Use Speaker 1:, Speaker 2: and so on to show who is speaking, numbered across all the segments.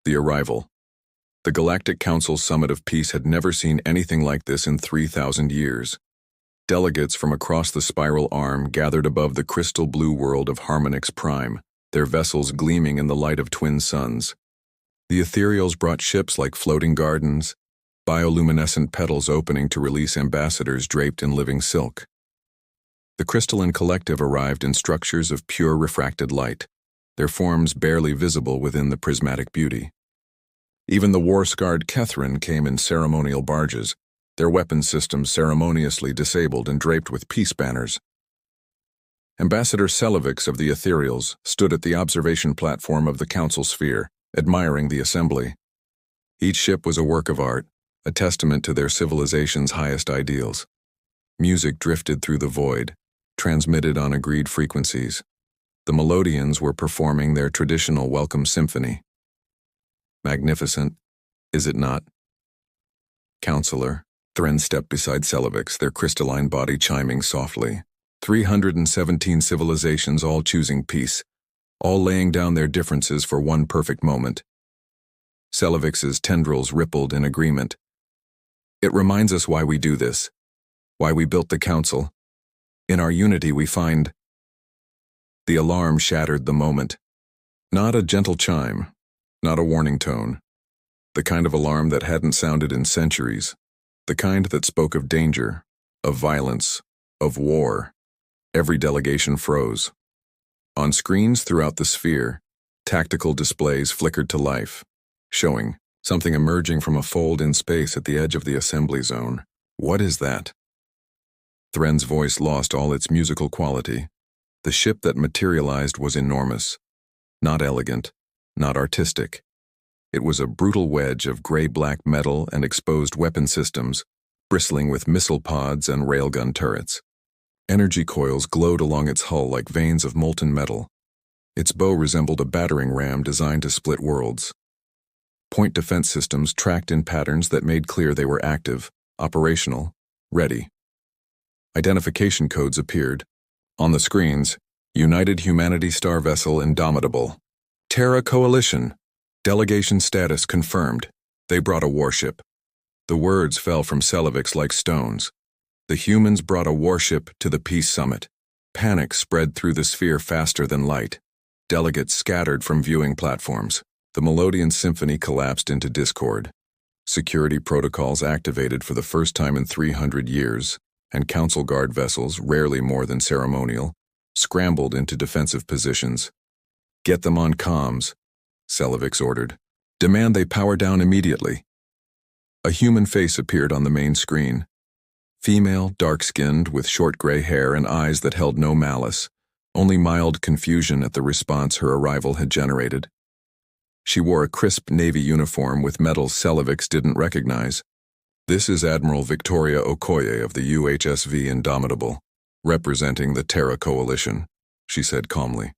Speaker 1: The arrival. The Galactic Council Summit of Peace had never seen anything like this in 3,000 years. Delegates from across the spiral arm gathered above the crystal blue world of Harmonix Prime, their vessels gleaming in the light of twin suns. The ethereals brought ships like floating gardens, bioluminescent petals opening to release ambassadors draped in living silk. The crystalline collective arrived in structures of pure refracted light, their forms barely visible within the prismatic beauty. Even the war-scarred Kethren came in ceremonial barges, their weapon systems ceremoniously disabled and draped with peace banners. Ambassador Selovix of the Ethereals stood at the observation platform of the Council sphere, admiring the assembly. Each ship was a work of art, a testament to their civilization's highest ideals. Music drifted through the void, transmitted on agreed frequencies. The Melodians were performing their traditional welcome symphony. Magnificent, is it not? Counselor, Thren stepped beside Selovix, their crystalline body chiming softly. 317 civilizations all choosing peace, all laying down their differences for one perfect moment. Selovix's tendrils rippled in agreement. It reminds us why we do this, why we built the Council. In our unity we find... The alarm shattered the moment. Not a gentle chime, not a warning tone. The kind of alarm that hadn't sounded in centuries. The kind that spoke of danger, of violence, of war. Every delegation froze. On screens throughout the sphere, tactical displays flickered to life, showing something emerging from a fold in space at the edge of the assembly zone. What is that? Thren's voice lost all its musical quality. The ship that materialized was enormous. Not elegant, not artistic. It was a brutal wedge of gray-black metal and exposed weapon systems, bristling with missile pods and railgun turrets. Energy coils glowed along its hull like veins of molten metal. Its bow resembled a battering ram designed to split worlds. Point defense systems tracked in patterns that made clear they were active, operational, ready. Identification codes appeared. On the screens, United Humanity Star Vessel Indomitable. Terra Coalition. Delegation status confirmed. They brought a warship. The words fell from Selovix like stones. The humans brought a warship to the Peace Summit. Panic spread through the sphere faster than light. Delegates scattered from viewing platforms. The Melodian symphony collapsed into discord. Security protocols activated for the first time in 300 years, and Council Guard vessels, rarely more than ceremonial, scrambled into defensive positions. Get them on comms, Selovix ordered. Demand they power down immediately. A human face appeared on the main screen. Female, dark-skinned, with short gray hair and eyes that held no malice, only mild confusion at the response her arrival had generated. She wore a crisp Navy uniform with medals Selovix didn't recognize. This is Admiral Victoria Okoye of the UHSV Indomitable, representing the Terra Coalition, she said calmly.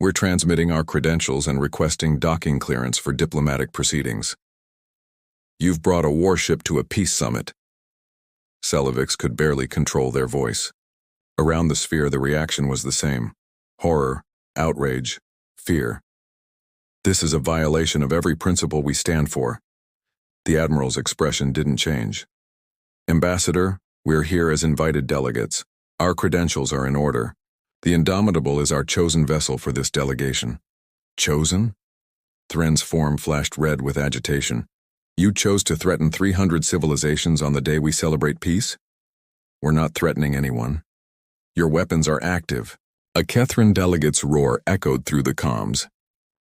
Speaker 1: We're transmitting our credentials and requesting docking clearance for diplomatic proceedings. You've brought a warship to a peace summit. Selovix could barely control their voice. Around the sphere, the reaction was the same. Horror, outrage, fear. This is a violation of every principle we stand for. The Admiral's expression didn't change. Ambassador, we're here as invited delegates. Our credentials are in order. The Indomitable is our chosen vessel for this delegation. Chosen? Thren's form flashed red with agitation. You chose to threaten 300 civilizations on the day we celebrate peace? We're not threatening anyone. Your weapons are active. A Kethren delegate's roar echoed through the comms.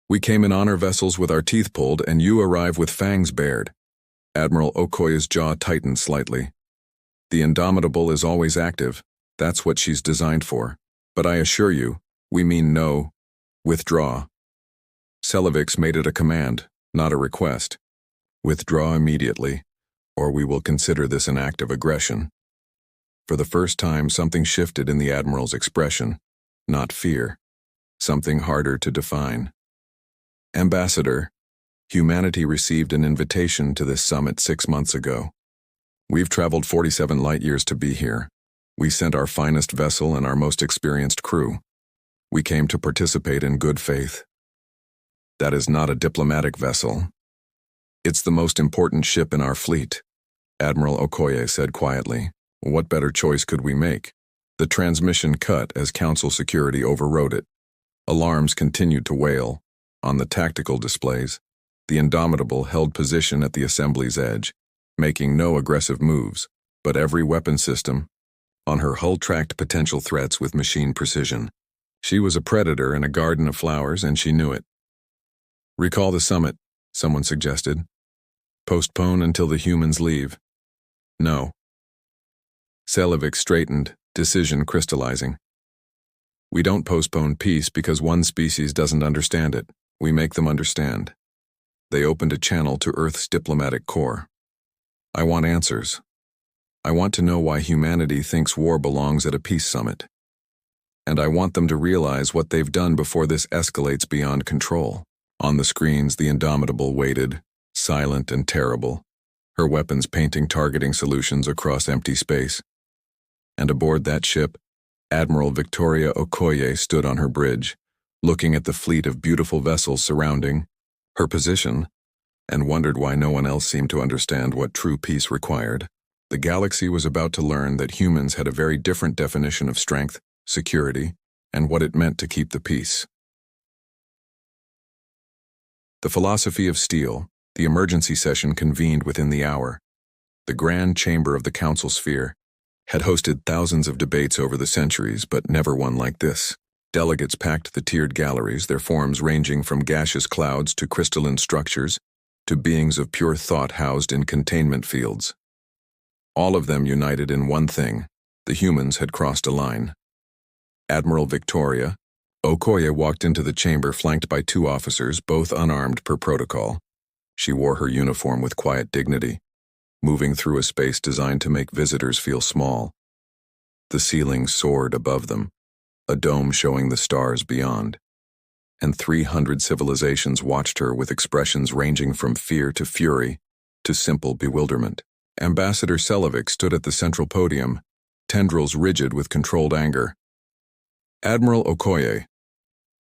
Speaker 1: We came in honor vessels with our teeth pulled, and you arrive with fangs bared. Admiral Okoye's jaw tightened slightly. The Indomitable is always active. That's what she's designed for. But I assure you, we mean no. Withdraw. Selovix made it a command, not a request. Withdraw immediately, or we will consider this an act of aggression. For the first time, something shifted in the Admiral's expression, not fear. Something harder to define. Ambassador, humanity received an invitation to this summit 6 months ago. We've traveled 47 light years to be here. We sent our finest vessel and our most experienced crew. We came to participate in good faith. That is not a diplomatic vessel. It's the most important ship in our fleet, Admiral Okoye said quietly. What better choice could we make? The transmission cut as Council security overrode it. Alarms continued to wail. On the tactical displays, the Indomitable held position at the assembly's edge, making no aggressive moves, but every weapon system on her hull tracked potential threats with machine precision. She was a predator in a garden of flowers, and she knew it. Recall the summit, someone suggested. Postpone until the humans leave. No. Selevik straightened, decision crystallizing. We don't postpone peace because one species doesn't understand it. We make them understand. They opened a channel to Earth's diplomatic core. I want answers. I want to know why humanity thinks war belongs at a peace summit. And I want them to realize what they've done before this escalates beyond control. On the screens, the Indomitable waited, silent and terrible, her weapons painting targeting solutions across empty space. And aboard that ship, Admiral Victoria Okoye stood on her bridge, looking at the fleet of beautiful vessels surrounding her position, and wondered why no one else seemed to understand what true peace required. The galaxy was about to learn that humans had a very different definition of strength, security, and what it meant to keep the peace. The philosophy of steel, the emergency session convened within the hour. The grand chamber of the Council sphere had hosted thousands of debates over the centuries, but never one like this. Delegates packed the tiered galleries, their forms ranging from gaseous clouds to crystalline structures, to beings of pure thought housed in containment fields. All of them united in one thing: the humans had crossed a line. Admiral Victoria Okoye walked into the chamber flanked by two officers, both unarmed per protocol. She wore her uniform with quiet dignity, moving through a space designed to make visitors feel small. The ceiling soared above them, a dome showing the stars beyond, and 300 civilizations watched her with expressions ranging from fear to fury to simple bewilderment. Ambassador Selevik stood at the central podium, tendrils rigid with controlled anger. Admiral Okoye,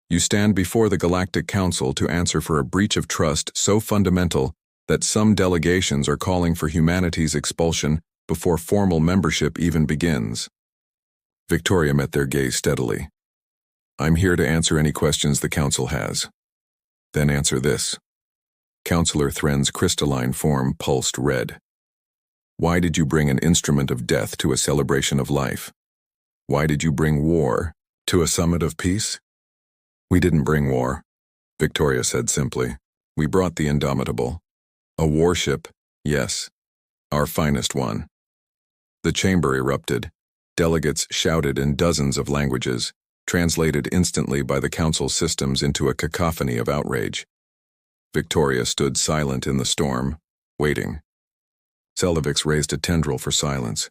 Speaker 1: you stand before the Galactic Council to answer for a breach of trust so fundamental that some delegations are calling for humanity's expulsion before formal membership even begins. Victoria met their gaze steadily. I'm here to answer any questions the Council has. Then answer this. Councillor Thren's crystalline form pulsed red. Why did you bring an instrument of death to a celebration of life? Why did you bring war to a summit of peace? We didn't bring war, Victoria said simply. We brought the Indomitable. A warship, yes, our finest one. The chamber erupted. Delegates shouted in dozens of languages, translated instantly by the Council systems into a cacophony of outrage. Victoria stood silent in the storm, waiting. Selevik raised a tendril for silence.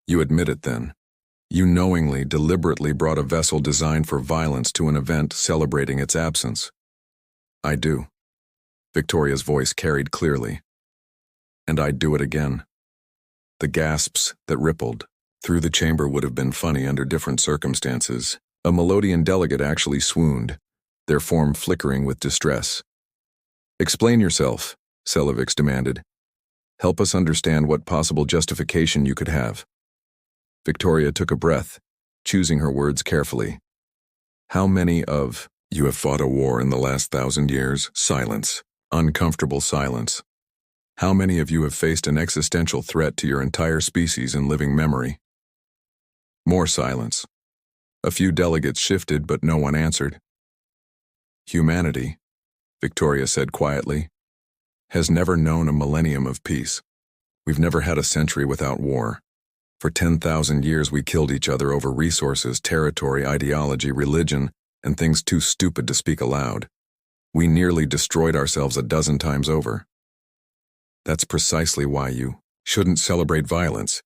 Speaker 1: You admit it then. You knowingly, deliberately brought a vessel designed for violence to an event celebrating its absence. I do. Victoria's voice carried clearly. And I'd do it again. The gasps that rippled through the chamber would have been funny under different circumstances. A Melodian delegate actually swooned, their form flickering with distress. Explain yourself, Selevik demanded. Help us understand what possible justification you could have. Victoria took a breath, choosing her words carefully. How many of you have fought a war in the last 1,000 years? Silence. Uncomfortable silence. How many of you have faced an existential threat to your entire species in living memory? More silence. A few delegates shifted, but no one answered. Humanity, Victoria said quietly, has never known a millennium of peace. We've never had a century without war. For 10,000 years we killed each other over resources, territory, ideology, religion, and things too stupid to speak aloud. We nearly destroyed ourselves a dozen times over. That's precisely why you shouldn't celebrate violence.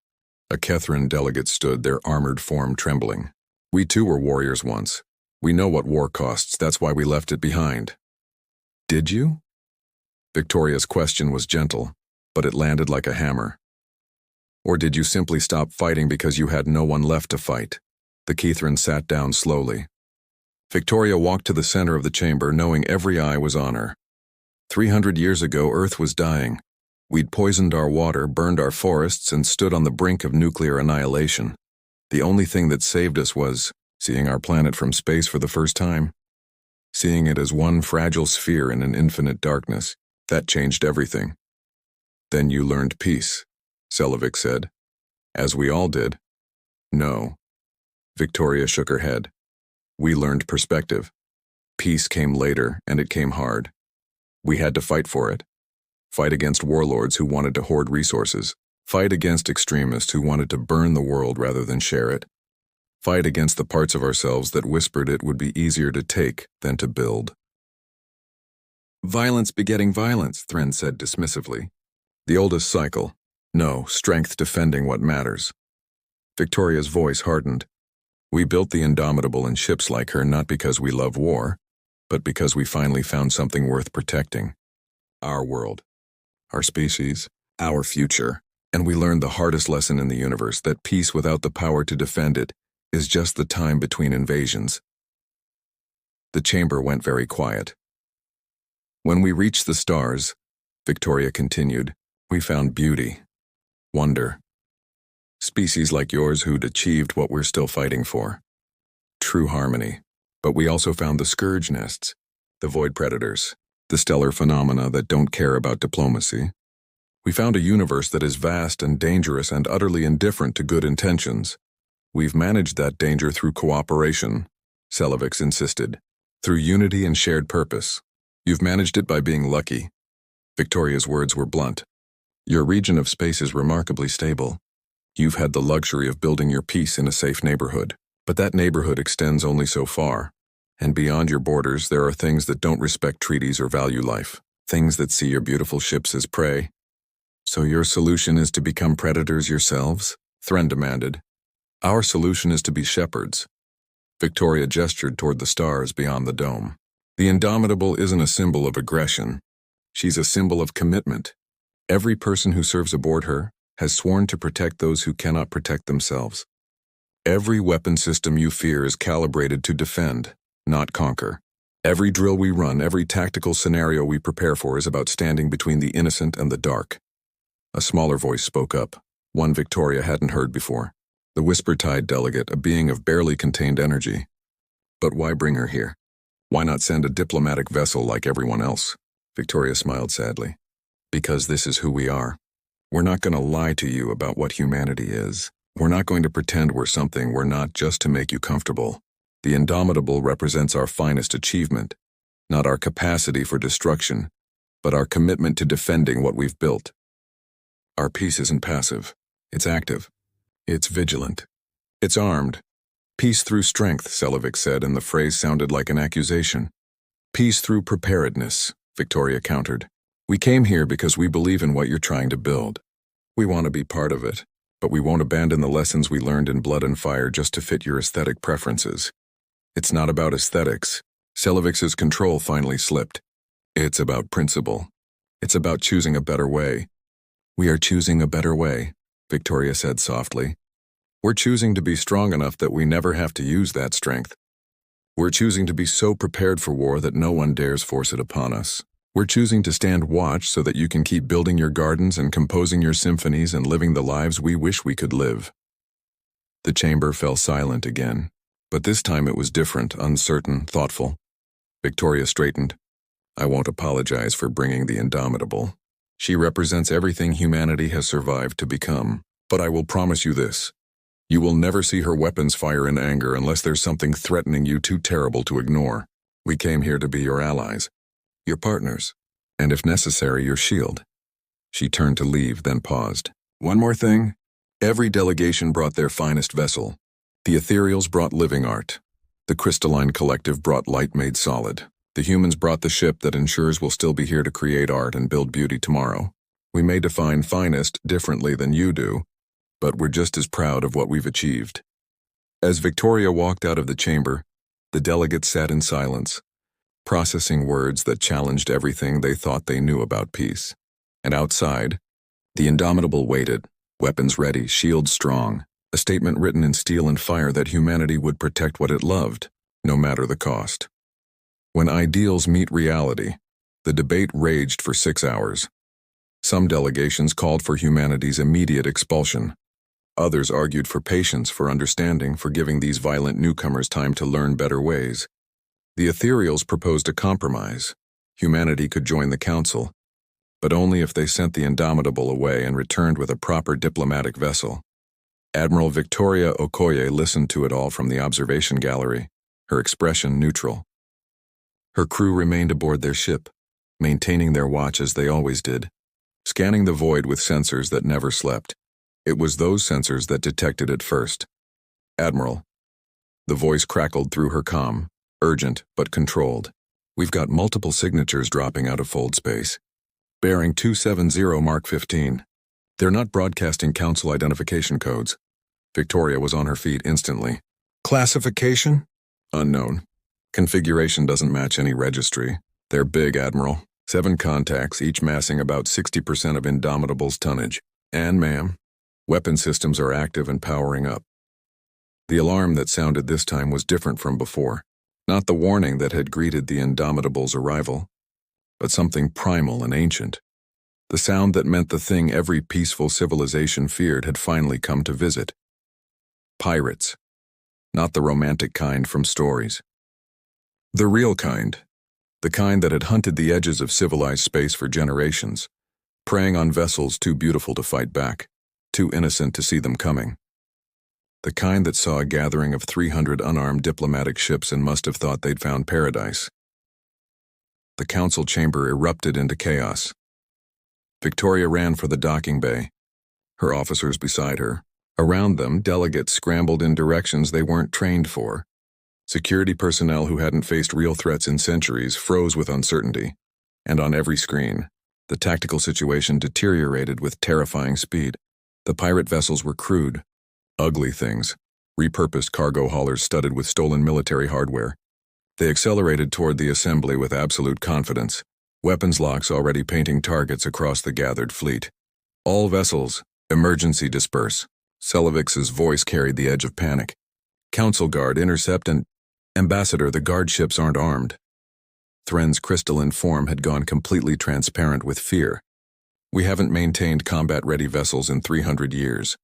Speaker 1: A Kethran delegate stood, their armored form trembling. We too were warriors once. We know what war costs, that's why we left it behind. Did you? Victoria's question was gentle, but it landed like a hammer. Or did you simply stop fighting because you had no one left to fight? The Kethran sat down slowly. Victoria walked to the center of the chamber, knowing every eye was on her. 300 years ago, Earth was dying. We'd poisoned our water, burned our forests, and stood on the brink of nuclear annihilation. The only thing that saved us was seeing our planet from space for the first time. Seeing it as one fragile sphere in an infinite darkness. That changed everything. Then you learned peace, Selevik said. As we all did. No. Victoria shook her head. We learned perspective. Peace came later, and it came hard. We had to fight for it. Fight against warlords who wanted to hoard resources. Fight against extremists who wanted to burn the world rather than share it. Fight against the parts of ourselves that whispered it would be easier to take than to build. Violence begetting violence, Thren said dismissively. The oldest cycle. No, strength defending what matters. Victoria's voice hardened. We built the Indomitable and ships like her not because we love war, but because we finally found something worth protecting. Our world. Our species. Our future. And we learned the hardest lesson in the universe, that peace without the power to defend it is just the time between invasions. The chamber went very quiet. When we reached the stars, Victoria continued, we found beauty, wonder. Species like yours who'd achieved what we're still fighting for. True harmony. But we also found the scourge nests, the void predators, the stellar phenomena that don't care about diplomacy. We found a universe that is vast and dangerous and utterly indifferent to good intentions. We've managed that danger through cooperation, Selevik insisted, through unity and shared purpose. You've managed it by being lucky. Victoria's words were blunt. Your region of space is remarkably stable. You've had the luxury of building your peace in a safe neighborhood, but that neighborhood extends only so far. And beyond your borders, there are things that don't respect treaties or value life, things that see your beautiful ships as prey. So your solution is to become predators yourselves? Thren demanded. Our solution is to be shepherds. Victoria gestured toward the stars beyond the dome. The Indomitable isn't a symbol of aggression. She's a symbol of commitment. Every person who serves aboard her has sworn to protect those who cannot protect themselves. Every weapon system you fear is calibrated to defend, not conquer. Every drill we run, every tactical scenario we prepare for is about standing between the innocent and the dark. A smaller voice spoke up, one Victoria hadn't heard before. The whisper-tied delegate, a being of barely contained energy. But why bring her here? Why not send a diplomatic vessel like everyone else? Victoria smiled sadly. Because this is who we are. We're not going to lie to you about what humanity is. We're not going to pretend we're something we're not just to make you comfortable. The Indomitable represents our finest achievement, not our capacity for destruction, but our commitment to defending what we've built. Our peace isn't passive. It's active. It's vigilant. It's armed. Peace through strength, Selevik said, and the phrase sounded like an accusation. Peace through preparedness, Victoria countered. We came here because we believe in what you're trying to build. We want to be part of it, but we won't abandon the lessons we learned in Blood and Fire just to fit your aesthetic preferences. It's not about aesthetics. Selevik's control finally slipped. It's about principle. It's about choosing a better way. We are choosing a better way, Victoria said softly. We're choosing to be strong enough that we never have to use that strength. We're choosing to be so prepared for war that no one dares force it upon us. We're choosing to stand watch so that you can keep building your gardens and composing your symphonies and living the lives we wish we could live. The chamber fell silent again, but this time it was different, uncertain, thoughtful. Victoria straightened. I won't apologize for bringing the Indomitable. She represents everything humanity has survived to become. But I will promise you this. You will never see her weapons fire in anger unless there's something threatening you too terrible to ignore. We came here to be your allies. Your partners, and if necessary, your shield. She turned to leave, then paused. One more thing. Every delegation brought their finest vessel. The ethereals brought living art. The crystalline collective brought light made solid. The humans brought the ship that ensures we'll still be here to create art and build beauty tomorrow. We may define finest differently than you do, but we're just as proud of what we've achieved. As Victoria walked out of the chamber, the delegates sat in silence, processing words that challenged everything they thought they knew about peace. And outside, the Indomitable waited, weapons ready, shields strong, a statement written in steel and fire that humanity would protect what it loved, no matter the cost. When ideals meet reality, the debate raged for 6 hours. Some delegations called for humanity's immediate expulsion. Others argued for patience, for understanding, for giving these violent newcomers time to learn better ways. The ethereals proposed a compromise. Humanity could join the council, but only if they sent the Indomitable away and returned with a proper diplomatic vessel. Admiral Victoria Okoye listened to it all from the observation gallery, her expression neutral. Her crew remained aboard their ship, maintaining their watch as they always did, scanning the void with sensors that never slept. It was those sensors that detected it first. "Admiral." The voice crackled through her comm, urgent but controlled. "We've got multiple signatures dropping out of fold space. Bearing 270 Mark 15. They're not broadcasting council identification codes." Victoria was on her feet instantly. "Classification?" "Unknown. Configuration doesn't match any registry. They're big, Admiral. 7 contacts, each massing about 60% of Indomitable's tonnage. And, ma'am, weapon systems are active and powering up." The alarm that sounded this time was different from before. Not the warning that had greeted the Indomitable's arrival, but something primal and ancient. The sound that meant the thing every peaceful civilization feared had finally come to visit. Pirates. Not the romantic kind from stories. The real kind. The kind that had hunted the edges of civilized space for generations, preying on vessels too beautiful to fight back, too innocent to see them coming. The kind that saw a gathering of 300 unarmed diplomatic ships and must have thought they'd found paradise. The council chamber erupted into chaos. Victoria ran for the docking bay, her officers beside her. Around them, delegates scrambled in directions they weren't trained for. Security personnel who hadn't faced real threats in centuries froze with uncertainty. And on every screen, the tactical situation deteriorated with terrifying speed. The pirate vessels were crude, ugly things, repurposed cargo haulers studded with stolen military hardware. They accelerated toward the assembly with absolute confidence, weapons locks already painting targets across the gathered fleet. "All vessels, emergency disperse." Selovic's voice carried the edge of panic. "Council guard, intercept and—" "Ambassador, the guard ships aren't armed." Thren's crystalline form had gone completely transparent with fear. "We haven't maintained combat-ready vessels in 300 years.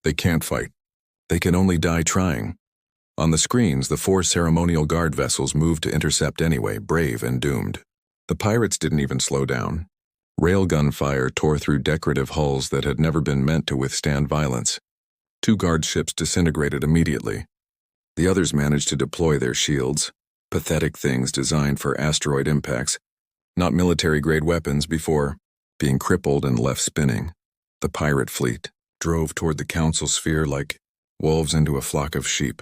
Speaker 1: They can't fight. They can only die trying." On the screens, the 4 ceremonial guard vessels moved to intercept anyway, brave and doomed. The pirates didn't even slow down. Railgun fire tore through decorative hulls that had never been meant to withstand violence. 2 guard ships disintegrated immediately. The others managed to deploy their shields, pathetic things designed for asteroid impacts, not military-grade weapons, before being crippled and left spinning. The pirate fleet drove toward the council sphere like wolves into a flock of sheep.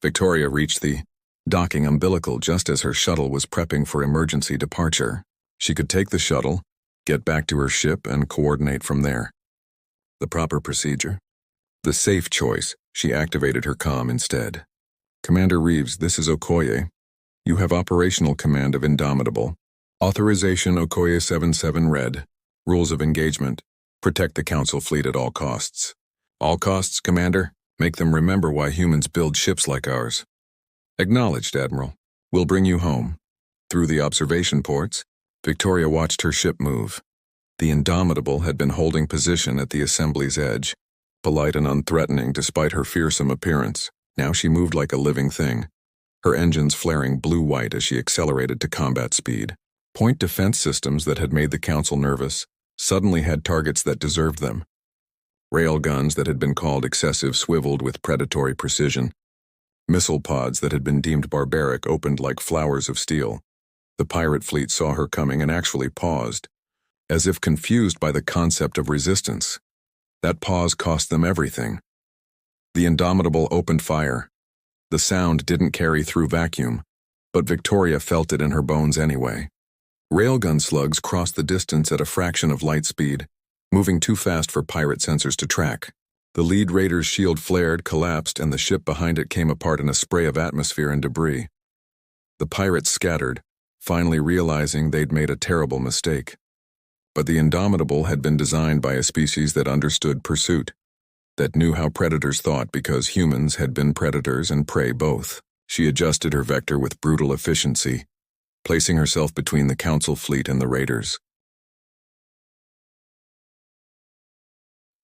Speaker 1: Victoria reached the docking umbilical just as her shuttle was prepping for emergency departure. She could take the shuttle, get back to her ship, and coordinate from there. The proper procedure? The safe choice. She activated her comm instead. "Commander Reeves, this is Okoye. You have operational command of Indomitable. Authorization Okoye 77 Red. Rules of engagement. Protect the council fleet at all costs." "All costs, Commander? Make them remember why humans build ships like ours." "Acknowledged, Admiral. We'll bring you home." Through the observation ports, Victoria watched her ship move. The Indomitable had been holding position at the assembly's edge, polite and unthreatening despite her fearsome appearance. Now she moved like a living thing, her engines flaring blue-white as she accelerated to combat speed. Point defense systems that had made the council nervous suddenly had targets that deserved them. Railguns that had been called excessive swiveled with predatory precision. Missile pods that had been deemed barbaric opened like flowers of steel. The pirate fleet saw her coming and actually paused, as if confused by the concept of resistance. That pause cost them everything. The Indomitable opened fire. The sound didn't carry through vacuum, but Victoria felt it in her bones anyway. Railgun slugs crossed the distance at a fraction of light speed, moving too fast for pirate sensors to track. The lead raider's shield flared, collapsed, and the ship behind it came apart in a spray of atmosphere and debris. The pirates scattered, finally realizing they'd made a terrible mistake. But the Indomitable had been designed by a species that understood pursuit, that knew how predators thought because humans had been predators and prey both. She adjusted her vector with brutal efficiency, placing herself between the Council fleet and the raiders.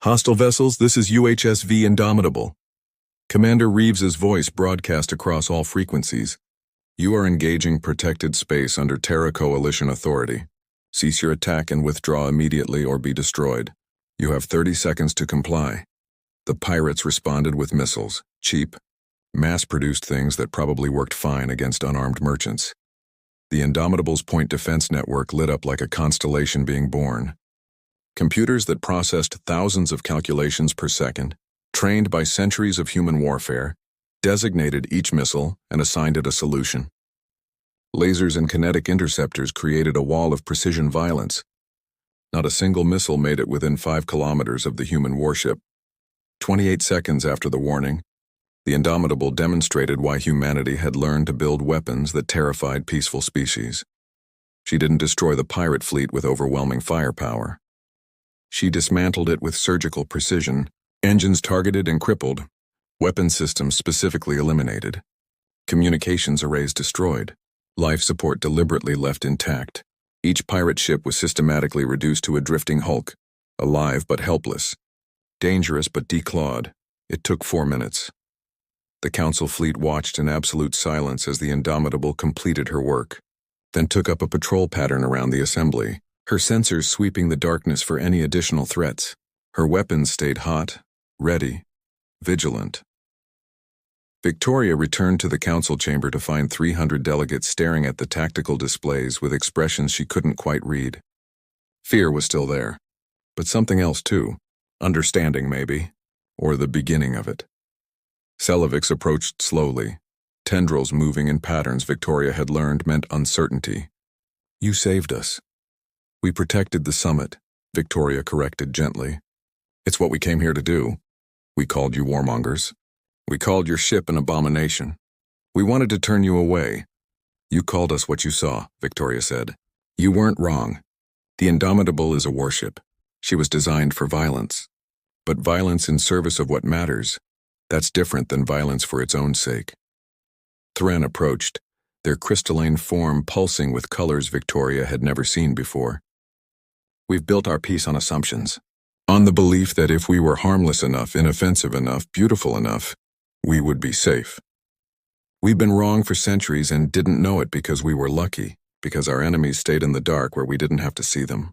Speaker 1: Hostile vessels, this is UHSV Indomitable. Commander Reeves's voice broadcast across all frequencies. You are engaging protected space under Terra Coalition authority. Cease your attack and withdraw immediately or be destroyed. You have 30 seconds to comply. The pirates responded with missiles, cheap, mass-produced things that probably worked fine against unarmed merchants. The Indomitable's point defense network lit up like a constellation being born. Computers that processed thousands of calculations per second, trained by centuries of human warfare, designated each missile and assigned it a solution. Lasers and kinetic interceptors created a wall of precision violence. Not a single missile made it within 5 kilometers of the human warship. 28 seconds after the warning, the Indomitable demonstrated why humanity had learned to build weapons that terrified peaceful species. She didn't destroy the pirate fleet with overwhelming firepower. She dismantled it with surgical precision, engines targeted and crippled, weapon systems specifically eliminated, communications arrays destroyed, life support deliberately left intact. Each pirate ship was systematically reduced to a drifting hulk, alive but helpless, dangerous but declawed. It took 4 minutes. The Council fleet watched in absolute silence as the Indomitable completed her work, then took up a patrol pattern around the assembly, her sensors sweeping the darkness for any additional threats. Her weapons stayed hot, ready, vigilant. Victoria returned to the Council chamber to find 300 delegates staring at the tactical displays with expressions she couldn't quite read. Fear was still there, but something else too. Understanding, maybe, or the beginning of it. Celovix approached slowly, tendrils moving in patterns Victoria had learned meant uncertainty. You saved us. We protected the summit, Victoria corrected gently. It's what we came here to do. We called you warmongers. We called your ship an abomination. We wanted to turn you away. You called us what you saw, Victoria said. You weren't wrong. The Indomitable is a warship. She was designed for violence. But violence in service of what matters, that's different than violence for its own sake. Terran approached, their crystalline form pulsing with colors Victoria had never seen before. We've built our peace on assumptions. On the belief that if we were harmless enough, inoffensive enough, beautiful enough, we would be safe. We've been wrong for centuries and didn't know it because we were lucky, because our enemies stayed in the dark where we didn't have to see them.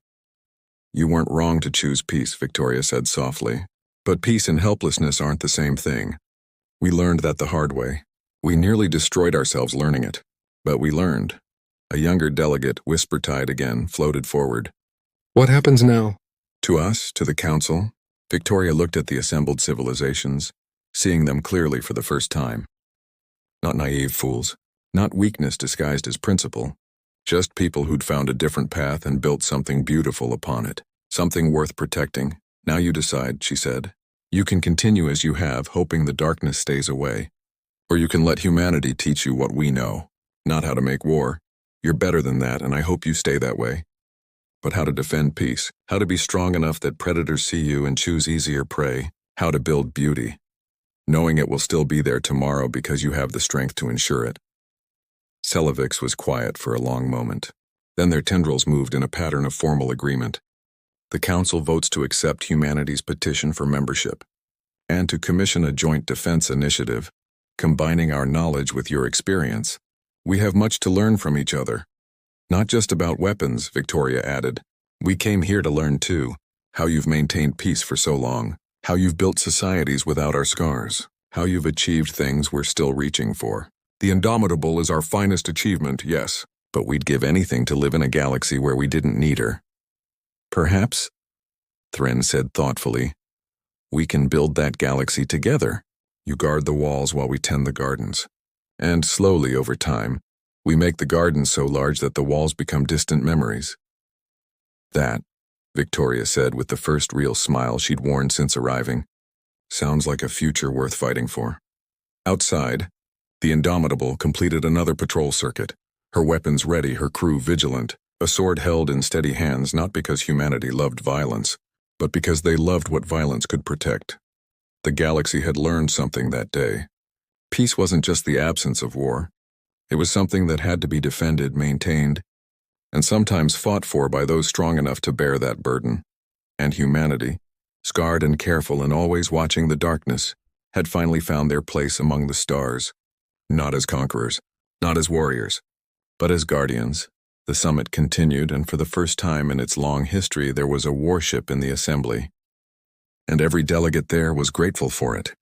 Speaker 1: You weren't wrong to choose peace, Victoria said softly. But peace and helplessness aren't the same thing. We learned that the hard way. We nearly destroyed ourselves learning it. But we learned. A younger delegate, whisper-tied again, floated forward. What happens now? To us, to the Council. Victoria looked at the assembled civilizations, seeing them clearly for the first time. Not naive fools. Not weakness disguised as principle. Just people who'd found a different path and built something beautiful upon it. Something worth protecting. Now you decide, she said. You can continue as you have, hoping the darkness stays away. Or you can let humanity teach you what we know. Not how to make war. You're better than that, and I hope you stay that way. But how to defend peace. How to be strong enough that predators see you and choose easier prey. How to build beauty. Knowing it will still be there tomorrow because you have the strength to ensure it. Celovix was quiet for a long moment. Then their tendrils moved in a pattern of formal agreement. The Council votes to accept humanity's petition for membership, and to commission a joint defense initiative, combining our knowledge with your experience. We have much to learn from each other. Not just about weapons, Victoria added. We came here to learn too, how you've maintained peace for so long, how you've built societies without our scars, how you've achieved things we're still reaching for. The Indomitable is our finest achievement, yes, but we'd give anything to live in a galaxy where we didn't need her. Perhaps, Terran said thoughtfully, we can build that galaxy together. You guard the walls while we tend the gardens. And slowly over time, we make the gardens so large that the walls become distant memories. That, Victoria said with the first real smile she'd worn since arriving, sounds like a future worth fighting for. Outside, the Indomitable completed another patrol circuit, her weapons ready, her crew vigilant, a sword held in steady hands not because humanity loved violence, but because they loved what violence could protect. The galaxy had learned something that day. Peace wasn't just the absence of war. It was something that had to be defended, maintained, and sometimes fought for by those strong enough to bear that burden. And humanity, scarred and careful and always watching the darkness, had finally found their place among the stars. Not as conquerors, not as warriors, but as guardians. The summit continued, and for the first time in its long history there was a warship in the assembly. And every delegate there was grateful for it.